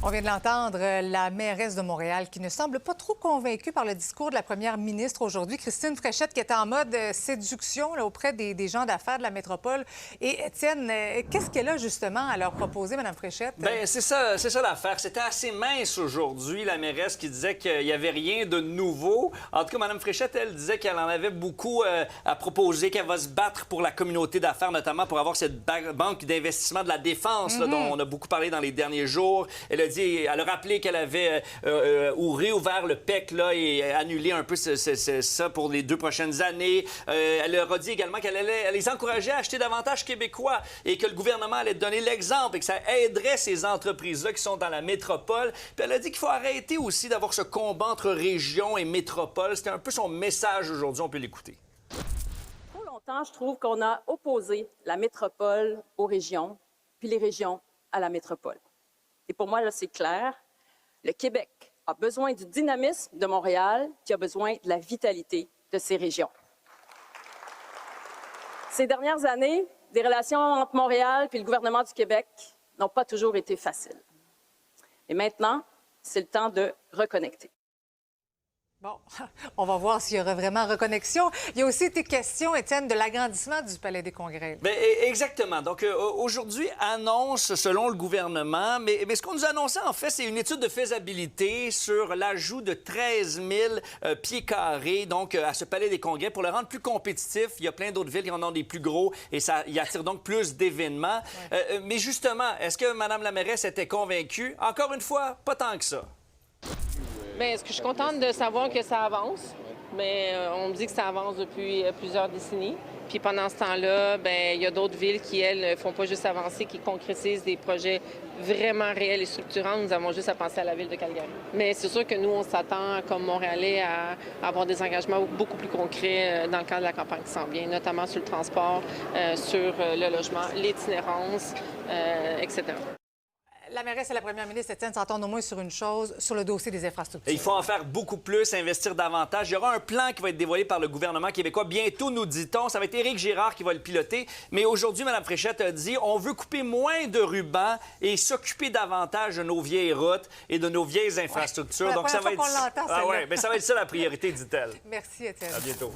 On vient de l'entendre, la mairesse de Montréal qui ne semble pas trop convaincue par le discours de la première ministre aujourd'hui, Christine Fréchette, qui était en mode séduction là, auprès des gens d'affaires de la métropole. Et Étienne, qu'est-ce qu'elle a justement à leur proposer, Mme Fréchette? Bien, c'est ça l'affaire. C'était assez mince aujourd'hui, la mairesse qui disait qu'il n'y avait rien de nouveau. En tout cas, Mme Fréchette, elle disait qu'elle en avait beaucoup à proposer, qu'elle va se battre pour la communauté d'affaires, notamment pour avoir cette banque d'investissement de la défense là, dont on a beaucoup parlé dans les derniers jours. Elle a rappelé qu'elle avait réouvert le PEC là, et annulé un peu ça pour les 2 prochaines années. Elle leur a dit également qu'elle allait les encourager à acheter davantage québécois et que le gouvernement allait donner l'exemple et que ça aiderait ces entreprises-là qui sont dans la métropole. Puis elle a dit qu'il faut arrêter aussi d'avoir ce combat entre région et métropole. C'était un peu son message aujourd'hui. On peut l'écouter. Trop longtemps, je trouve qu'on a opposé la métropole aux régions, puis les régions à la métropole. Et pour moi, là, c'est clair. Le Québec a besoin du dynamisme de Montréal, qui a besoin de la vitalité de ces régions. Ces dernières années, des relations entre Montréal et le gouvernement du Québec n'ont pas toujours été faciles. Et maintenant, c'est le temps de reconnecter. Bon, on va voir s'il y aura vraiment reconnexion. Il y a aussi été question, Étienne, de l'agrandissement du Palais des Congrès. Bien, exactement. Donc, aujourd'hui, annonce selon le gouvernement, mais ce qu'on nous a annoncé, en fait, c'est une étude de faisabilité sur l'ajout de 13 000 pieds carrés donc, à ce Palais des Congrès pour le rendre plus compétitif. Il y a plein d'autres villes qui en ont des plus gros et ça y attire donc plus d'événements. Ouais. Mais justement, est-ce que Mme la mairesse était convaincue? Encore une fois, pas tant que ça. Bien, est-ce que je suis contente de savoir que ça avance? Mais on me dit que ça avance depuis plusieurs décennies. Puis pendant ce temps-là, bien, il y a d'autres villes qui, elles, ne font pas juste avancer, qui concrétisent des projets vraiment réels et structurants. Nous avons juste à penser à la ville de Calgary. Mais c'est sûr que nous, on s'attend, comme Montréalais, à avoir des engagements beaucoup plus concrets dans le cadre de la campagne qui s'en vient, notamment sur le transport, sur le logement, l'itinérance, etc. La mairesse et la première ministre, Étienne, s'entendent au moins sur une chose, sur le dossier des infrastructures. Il faut en faire beaucoup plus, investir davantage. Il y aura un plan qui va être dévoilé par le gouvernement québécois. Bientôt, nous dit-on. Ça va être Éric Girard qui va le piloter. Mais aujourd'hui, Mme Fréchette a dit on veut couper moins de rubans et s'occuper davantage de nos vieilles routes et de nos vieilles infrastructures. Ouais, Donc, ça va être... qu'on l'entend, mais ça va être ça la priorité, dit-elle. Merci, Étienne. À bientôt.